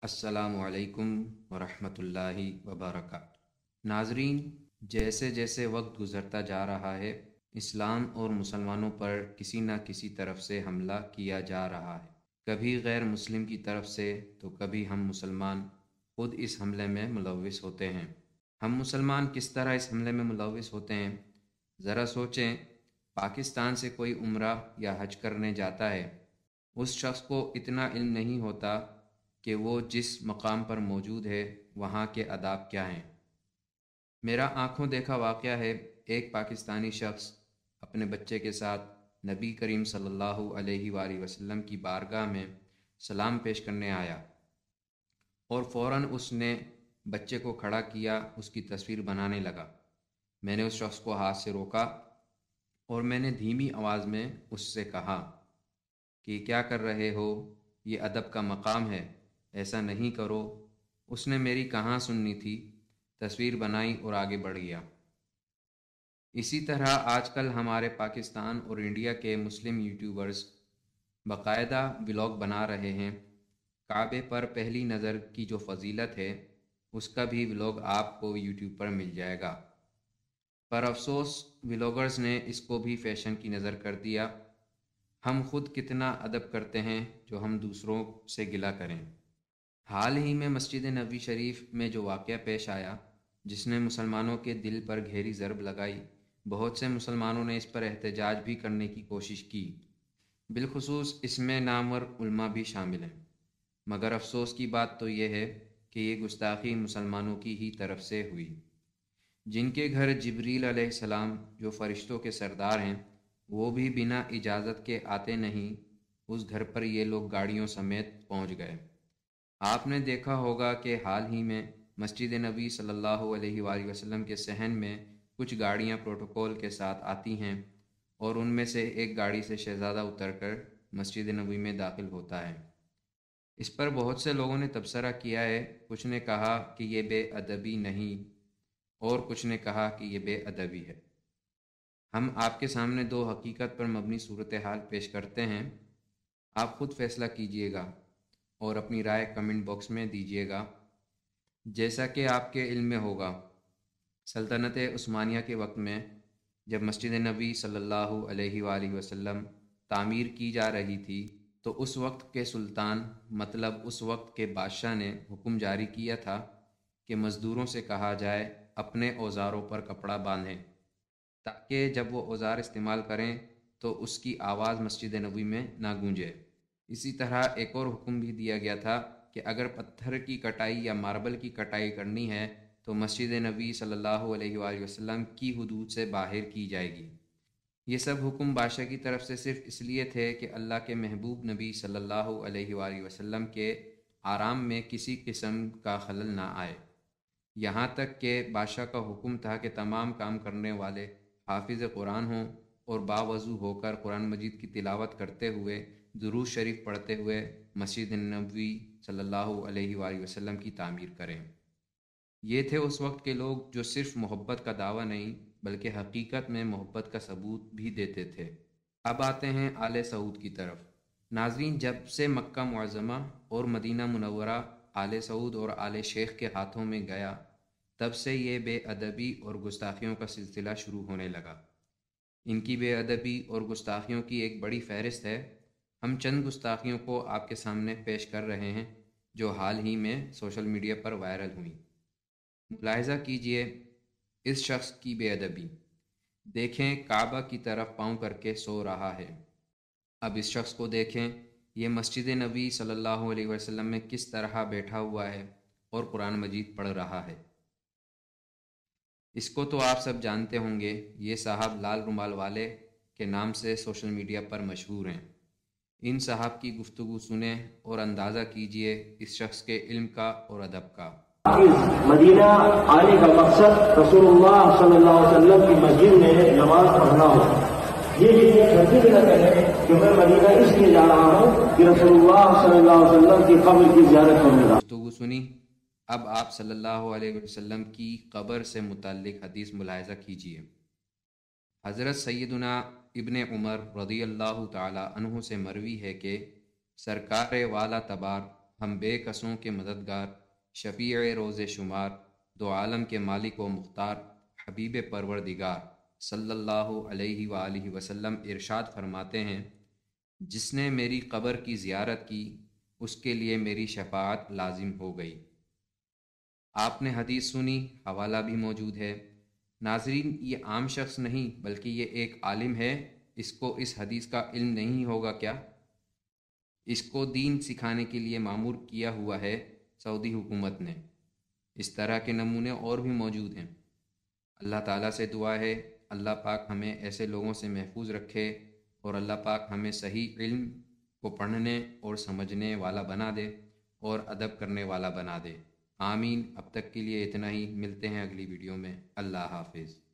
السلام علیکم ورحمۃ اللہ وبرکاتہ۔ ناظرین، جیسے جیسے وقت گزرتا جا رہا ہے، اسلام اور مسلمانوں پر کسی نہ کسی طرف سے حملہ کیا جا رہا ہے، کبھی غیر مسلم کی طرف سے تو کبھی ہم مسلمان خود اس حملے میں ملوث ہوتے ہیں۔ ہم مسلمان کس طرح اس حملے میں ملوث ہوتے ہیں؟ ذرا سوچیں، پاکستان سے کوئی عمرہ یا حج کرنے جاتا ہے، اس شخص کو اتنا علم نہیں ہوتا کہ وہ جس مقام پر موجود ہے وہاں کے آداب کیا ہیں۔ میرا آنکھوں دیکھا واقعہ ہے، ایک پاکستانی شخص اپنے بچے کے ساتھ نبی کریم صلی اللہ علیہ وآلہ وسلم کی بارگاہ میں سلام پیش کرنے آیا اور فوراً اس نے بچے کو کھڑا کیا، اس کی تصویر بنانے لگا۔ میں نے اس شخص کو ہاتھ سے روکا اور میں نے دھیمی آواز میں اس سے کہا کہ کیا کر رہے ہو، یہ ادب کا مقام ہے، ایسا نہیں کرو۔ اس نے میری کہاں سننی تھی، تصویر بنائی اور آگے بڑھ گیا۔ اسی طرح آج کل ہمارے پاکستان اور انڈیا کے مسلم یوٹیوبرز باقاعدہ ولاگ بنا رہے ہیں۔ کعبے پر پہلی نظر کی جو فضیلت ہے، اس کا بھی ولاگ آپ کو یوٹیوب پر مل جائے گا۔ پر افسوس ولاگرز نے اس کو بھی فیشن کی نظر کر دیا۔ ہم خود کتنا ادب کرتے ہیں جو ہم دوسروں سے گلہ کریں۔ حال ہی میں مسجد نبوی شریف میں جو واقعہ پیش آیا، جس نے مسلمانوں کے دل پر گہری ضرب لگائی، بہت سے مسلمانوں نے اس پر احتجاج بھی کرنے کی کوشش کی، بالخصوص اس میں نامور علماء بھی شامل ہیں۔ مگر افسوس کی بات تو یہ ہے کہ یہ گستاخی مسلمانوں کی ہی طرف سے ہوئی۔ جن کے گھر جبریل علیہ السلام جو فرشتوں کے سردار ہیں، وہ بھی بنا اجازت کے آتے نہیں، اس گھر پر یہ لوگ گاڑیوں سمیت پہنچ گئے۔ آپ نے دیکھا ہوگا کہ حال ہی میں مسجد نبوی صلی اللہ علیہ وآلہ وسلم کے صحن میں کچھ گاڑیاں پروٹوکول کے ساتھ آتی ہیں اور ان میں سے ایک گاڑی سے شہزادہ اتر کر مسجد نبوی میں داخل ہوتا ہے۔ اس پر بہت سے لوگوں نے تبصرہ کیا ہے، کچھ نے کہا کہ یہ بے ادبی نہیں اور کچھ نے کہا کہ یہ بے ادبی ہے۔ ہم آپ کے سامنے دو حقیقت پر مبنی صورتحال پیش کرتے ہیں، آپ خود فیصلہ کیجئے گا اور اپنی رائے کمنٹ باکس میں دیجیے گا۔ جیسا کہ آپ کے علم میں ہوگا، سلطنت عثمانیہ کے وقت میں جب مسجد نبوی صلی اللہ علیہ وآلہ وسلم تعمیر کی جا رہی تھی، تو اس وقت کے سلطان مطلب اس وقت کے بادشاہ نے حکم جاری کیا تھا کہ مزدوروں سے کہا جائے اپنے اوزاروں پر کپڑا باندھیں، تاکہ جب وہ اوزار استعمال کریں تو اس کی آواز مسجد نبوی میں نہ گونجے۔ اسی طرح ایک اور حکم بھی دیا گیا تھا کہ اگر پتھر کی کٹائی یا ماربل کی کٹائی کرنی ہے تو مسجد نبوی صلی اللہ علیہ وآلہ وسلم کی حدود سے باہر کی جائے گی۔ یہ سب حکم بادشاہ کی طرف سے صرف اس لیے تھے کہ اللہ کے محبوب نبی صلی اللہ علیہ وآلہ وسلم کے آرام میں کسی قسم کا خلل نہ آئے۔ یہاں تک کہ بادشاہ کا حکم تھا کہ تمام کام کرنے والے حافظ قرآن ہوں اور باوضو ہو کر قرآن مجید کی تلاوت کرتے ہوئے درود شریف پڑھتے ہوئے مسجد نبوی صلی اللہ علیہ وآلہ وسلم کی تعمیر کریں۔ یہ تھے اس وقت کے لوگ جو صرف محبت کا دعویٰ نہیں بلکہ حقیقت میں محبت کا ثبوت بھی دیتے تھے۔ اب آتے ہیں آل سعود کی طرف۔ ناظرین، جب سے مکہ معظمہ اور مدینہ منورہ آل سعود اور آل شیخ کے ہاتھوں میں گیا، تب سے یہ بے ادبی اور گستاخیوں کا سلسلہ شروع ہونے لگا۔ ان کی بے ادبی اور گستاخیوں کی ایک بڑی فہرست ہے۔ ہم چند گستاخیوں کو آپ کے سامنے پیش کر رہے ہیں جو حال ہی میں سوشل میڈیا پر وائرل ہوئیں۔ ملاحظہ کیجئے اس شخص کی بے ادبی۔ دیکھیں، کعبہ کی طرف پاؤں کر کے سو رہا ہے۔ اب اس شخص کو دیکھیں، یہ مسجد نبوی صلی اللہ علیہ وسلم میں کس طرح بیٹھا ہوا ہے اور قرآن مجید پڑھ رہا ہے۔ اس کو تو آپ سب جانتے ہوں گے، یہ صاحب لال رومال والے کے نام سے سوشل میڈیا پر مشہور ہیں۔ ان صاحب کی گفتگو سنیں اور اندازہ کیجئے اس شخص کے علم کا اور ادب کا۔ مدینہ آنے کا مقصد رسول اللہ صلی اللہ علیہ وسلم کی مسجد میں نماز پڑھنا ہو۔ یہ خطیب نہ کہیں کہ میں مدینہ اس لیے جا رہا ہوں کہ رسول اللہ صلی اللہ علیہ وسلم کی قبر کی زیارت کروں گا۔ گفتگو سنی، اب آپ صلی اللہ علیہ وسلم کی قبر سے متعلق حدیث ملاحظہ کیجئے۔ حضرت سیدنا ابن عمر رضی اللہ تعالی عنہ سے مروی ہے کہ سرکار والا تبار ہم بے کسوں کے مددگار، شفیع روز شمار، دو عالم کے مالک و مختار، حبیب پروردگار صلی اللہ علیہ وآلہ وسلم ارشاد فرماتے ہیں، جس نے میری قبر کی زیارت کی اس کے لیے میری شفاعت لازم ہو گئی۔ آپ نے حدیث سنی، حوالہ بھی موجود ہے۔ ناظرین، یہ عام شخص نہیں بلکہ یہ ایک عالم ہے، اس کو اس حدیث کا علم نہیں ہوگا کیا؟ اس کو دین سکھانے کے لیے مامور کیا ہوا ہے سعودی حکومت نے۔ اس طرح کے نمونے اور بھی موجود ہیں۔ اللہ تعالیٰ سے دعا ہے اللہ پاک ہمیں ایسے لوگوں سے محفوظ رکھے، اور اللہ پاک ہمیں صحیح علم کو پڑھنے اور سمجھنے والا بنا دے اور ادب کرنے والا بنا دے۔ آمین۔ اب تک کے لیے اتنا ہی، ملتے ہیں اگلی ویڈیو میں۔ اللہ حافظ۔